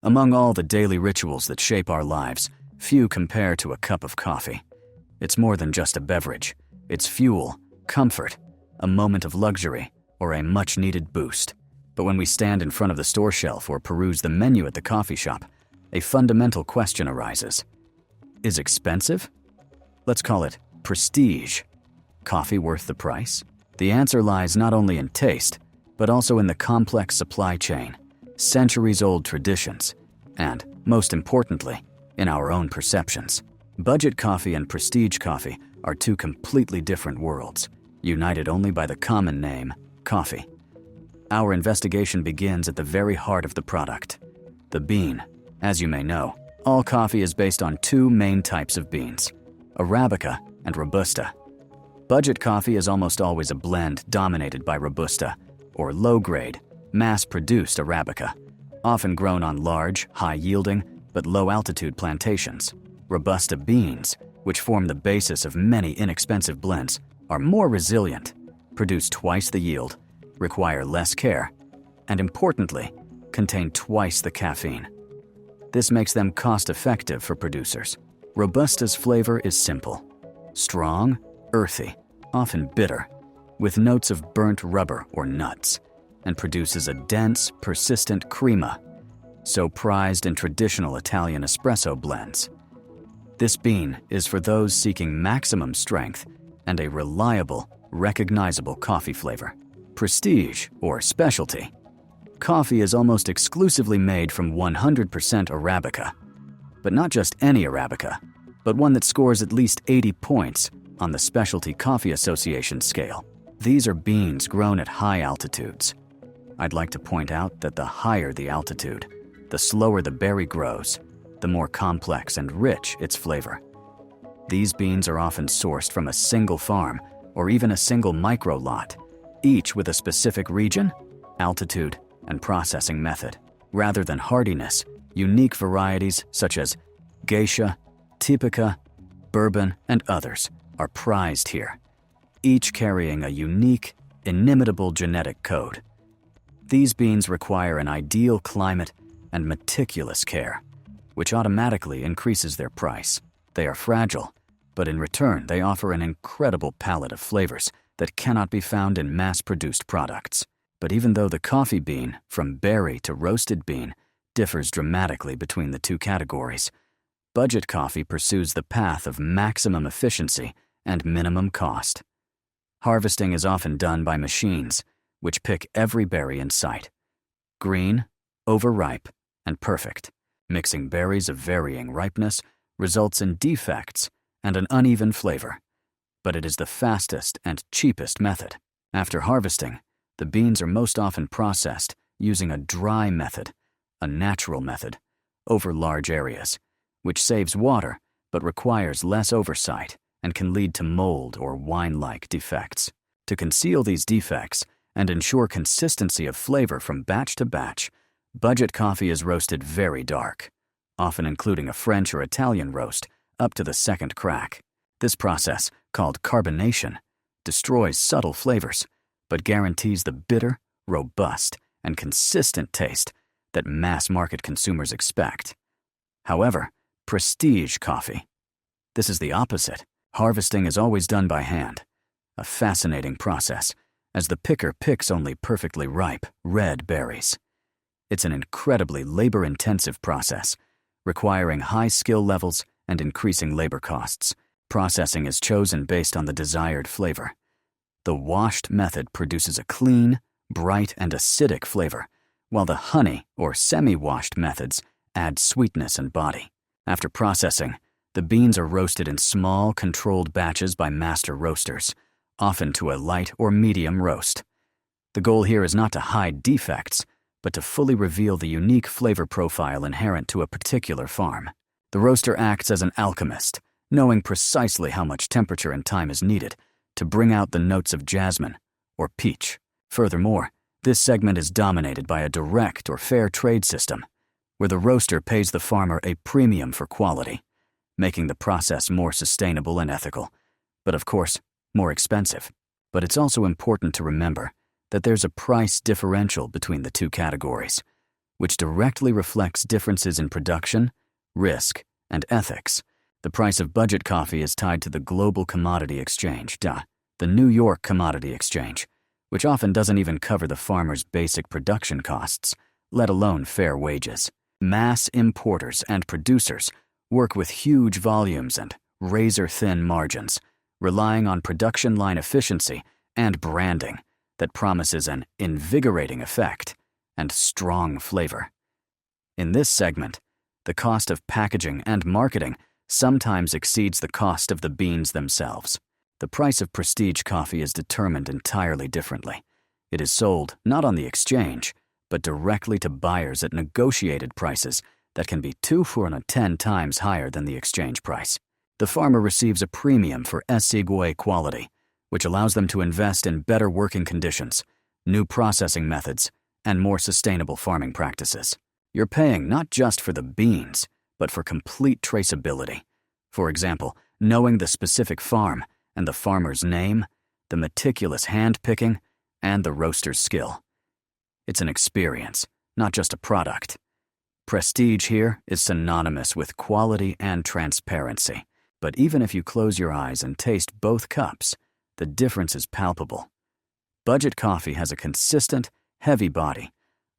Among all the daily rituals that shape our lives, few compare to a cup of coffee. It's more than just a beverage. It's fuel, comfort, a moment of luxury, or a much-needed boost. But when we stand in front of the store shelf or peruse the menu at the coffee shop, a fundamental question arises. Is expensive? Let's call it prestige. Coffee worth the price? The answer lies not only in taste, but also in the complex supply chain, centuries-old traditions, and, most importantly, in our own perceptions. Budget coffee and prestige coffee are two completely different worlds, united only by the common name, coffee. Our investigation begins at the very heart of the product, the bean. As you may know, all coffee is based on two main types of beans, Arabica and Robusta. Budget coffee is almost always a blend dominated by Robusta, or low-grade, mass-produced Arabica, often grown on large, high-yielding, but low-altitude plantations. Robusta beans, which form the basis of many inexpensive blends, are more resilient, produce twice the yield, require less care, and importantly, contain twice the caffeine. This makes them cost-effective for producers. Robusta's flavor is simple, strong, earthy, often bitter, with notes of burnt rubber or nuts, and produces a dense, persistent crema, so prized in traditional Italian espresso blends. This bean is for those seeking maximum strength and a reliable, recognizable coffee flavor. Prestige, or specialty. Coffee is almost exclusively made from 100% Arabica, but not just any Arabica, but one that scores at least 80 points on the Specialty Coffee Association scale. These are beans grown at high altitudes. I'd like to point out that the higher the altitude, the slower the berry grows, the more complex and rich its flavor. These beans are often sourced from a single farm or even a single micro lot, each with a specific region, altitude, and processing method. Rather than hardiness, unique varieties such as Geisha, Typica, Bourbon, and others are prized here, each carrying a unique, inimitable genetic code. These beans require an ideal climate and meticulous care, which automatically increases their price. They are fragile, but in return they offer an incredible palette of flavors that cannot be found in mass-produced products. But even though the coffee bean, from berry to roasted bean, differs dramatically between the two categories, budget coffee pursues the path of maximum efficiency and minimum cost. Harvesting is often done by machines, which pick every berry in sight. Green, overripe, and perfect. Mixing berries of varying ripeness results in defects and an uneven flavor, but it is the fastest and cheapest method. After harvesting, the beans are most often processed using a dry method, a natural method, over large areas, which saves water but requires less oversight and can lead to mold or wine-like defects. To conceal these defects and ensure consistency of flavor from batch to batch, budget coffee is roasted very dark, often including a French or Italian roast up to the second crack. This process, called carbonation, destroys subtle flavors, but guarantees the bitter, robust, and consistent taste that mass-market consumers expect. However, prestige coffee. This is the opposite. Harvesting is always done by hand, a fascinating process, as the picker picks only perfectly ripe, red berries. It's an incredibly labor-intensive process, requiring high skill levels and increasing labor costs. Processing is chosen based on the desired flavor. The washed method produces a clean, bright, and acidic flavor, while the honey or semi-washed methods add sweetness and body. After processing, the beans are roasted in small, controlled batches by master roasters, often to a light or medium roast. The goal here is not to hide defects, but to fully reveal the unique flavor profile inherent to a particular farm. The roaster acts as an alchemist, knowing precisely how much temperature and time is needed to bring out the notes of jasmine or peach. Furthermore, this segment is dominated by a direct or fair trade system, where the roaster pays the farmer a premium for quality, making the process more sustainable and ethical, but of course, more expensive. But it's also important to remember that there's a price differential between the two categories. which directly reflects differences in production, risk, and ethics. The price of budget coffee is tied to the global commodity exchange, the New York Commodity Exchange, which often doesn't even cover the farmer's basic production costs, let alone fair wages. Mass importers and producers work with huge volumes and razor-thin margins, relying on production line efficiency and branding that promises an invigorating effect and strong flavor. In this segment, the cost of packaging and marketing sometimes exceeds the cost of the beans themselves. The price of prestige coffee is determined entirely differently. It is sold not on the exchange, but directly to buyers at negotiated prices that can be 2 to 10 times higher than the exchange price. The farmer receives a premium for Esseguy quality, which allows them to invest in better working conditions, new processing methods, and more sustainable farming practices. You're paying not just for the beans, but for complete traceability. For example, knowing the specific farm and the farmer's name, the meticulous hand-picking, and the roaster's skill. It's an experience, not just a product. Prestige here is synonymous with quality and transparency. But even if you close your eyes and taste both cups, the difference is palpable. Budget coffee has a consistent, heavy body,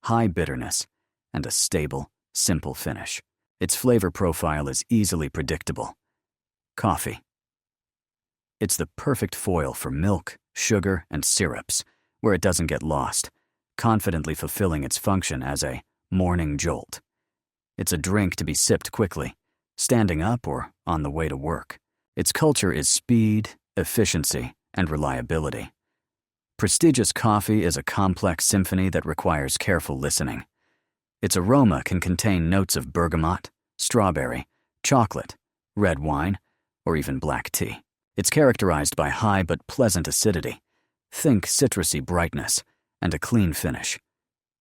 high bitterness, and a stable, simple finish. Its flavor profile is easily predictable. Coffee. It's the perfect foil for milk, sugar, and syrups, where it doesn't get lost, confidently fulfilling its function as a morning jolt. It's a drink to be sipped quickly, standing up or on the way to work. Its culture is speed, efficiency, and reliability. Prestigious coffee is a complex symphony that requires careful listening. Its aroma can contain notes of bergamot, strawberry, chocolate, red wine, or even black tea. It's characterized by high but pleasant acidity, think citrusy brightness, and a clean finish.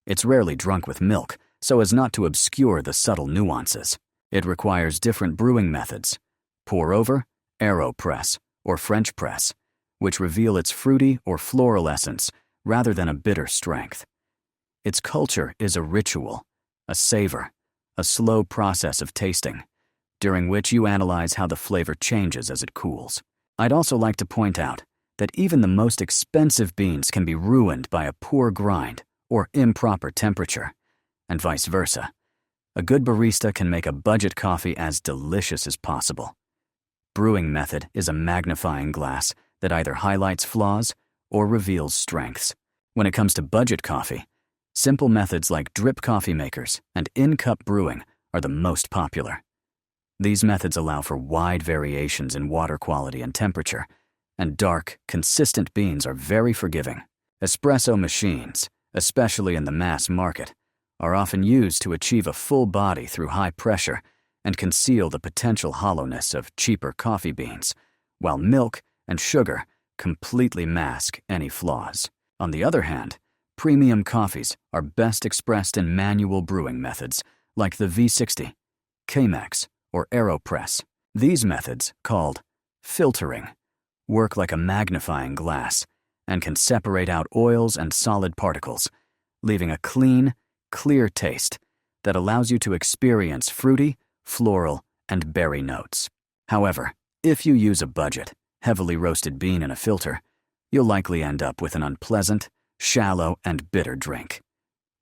It's rarely drunk with milk, so as not to obscure the subtle nuances. It requires different brewing methods: pour-over, AeroPress, or French press, which reveal its fruity or floral essence rather than a bitter strength. Its culture is a ritual, a savor, a slow process of tasting, during which you analyze how the flavor changes as it cools. I'd also like to point out that even the most expensive beans can be ruined by a poor grind or improper temperature, and vice versa. A good barista can make a budget coffee as delicious as possible. Brewing method is a magnifying glass that either highlights flaws or reveals strengths. When it comes to budget coffee, simple methods like drip coffee makers and in-cup brewing are the most popular. These methods allow for wide variations in water quality and temperature, and dark, consistent beans are very forgiving. Espresso machines, especially in the mass market, are often used to achieve a full body through high pressure and conceal the potential hollowness of cheaper coffee beans, while milk and sugar completely mask any flaws. On the other hand, premium coffees are best expressed in manual brewing methods like the V60, Chemex, or AeroPress. These methods, called filtering, work like a magnifying glass and can separate out oils and solid particles, leaving a clean, clear taste that allows you to experience fruity, floral, and berry notes. However, if you use a budget, heavily roasted bean in a filter, you'll likely end up with an unpleasant, shallow, and bitter drink.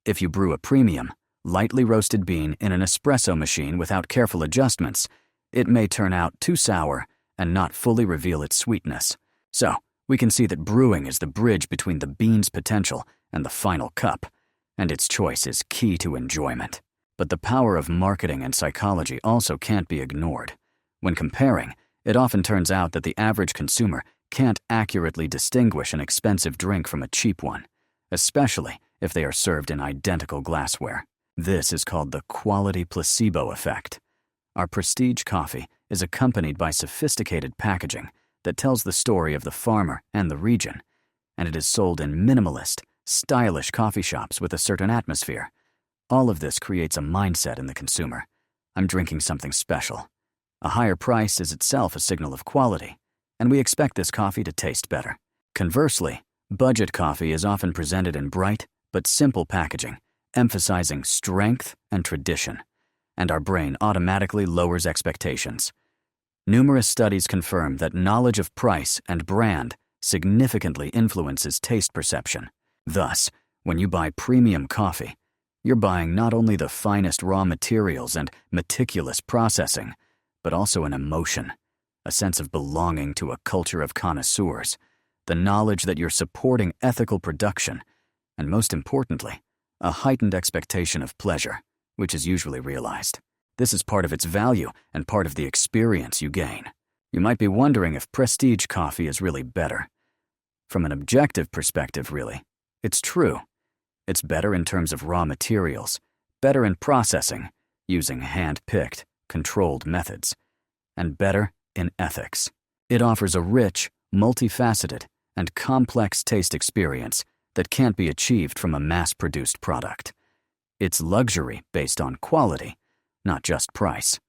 If you brew a premium, lightly roasted bean in an espresso machine without careful adjustments, it may turn out too sour and not fully reveal its sweetness. So, we can see that brewing is the bridge between the bean's potential and the final cup, and its choice is key to enjoyment. But the power of marketing and psychology also can't be ignored. When comparing, it often turns out that the average consumer can't accurately distinguish an expensive drink from a cheap one, especially if they are served in identical glassware. This is called the quality placebo effect. Our prestige coffee is accompanied by sophisticated packaging that tells the story of the farmer and the region, and it is sold in minimalist, stylish coffee shops with a certain atmosphere. All of this creates a mindset in the consumer. I'm drinking something special. A higher price is itself a signal of quality, and we expect this coffee to taste better. Conversely, budget coffee is often presented in bright but simple packaging, emphasizing strength and tradition, and our brain automatically lowers expectations. Numerous studies confirm that knowledge of price and brand significantly influences taste perception. Thus, when you buy premium coffee, you're buying not only the finest raw materials and meticulous processing, but also an emotion, a sense of belonging to a culture of connoisseurs, the knowledge that you're supporting ethical production, and most importantly, a heightened expectation of pleasure, which is usually realized. This is part of its value and part of the experience you gain. You might be wondering if prestige coffee is really better. From an objective perspective, really, it's true. It's better in terms of raw materials, better in processing, using hand-picked, controlled methods, and better in ethics. It offers a rich, multifaceted, and complex taste experience that can't be achieved from a mass-produced product. It's luxury based on quality, not just price.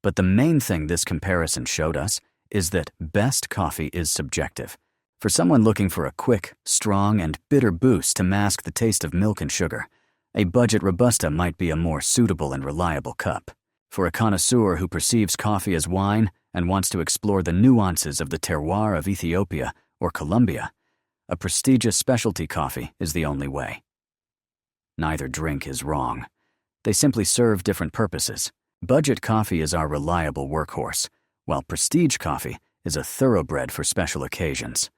But the main thing this comparison showed us is that best coffee is subjective. For someone looking for a quick, strong, and bitter boost to mask the taste of milk and sugar, a budget Robusta might be a more suitable and reliable cup. For a connoisseur who perceives coffee as wine and wants to explore the nuances of the terroir of Ethiopia or Colombia, a prestigious specialty coffee is the only way. Neither drink is wrong. They simply serve different purposes. Budget coffee is our reliable workhorse, while prestige coffee is a thoroughbred for special occasions.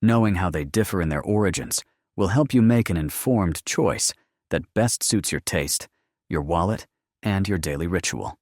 Knowing how they differ in their origins will help you make an informed choice that best suits your taste, your wallet, and your daily ritual.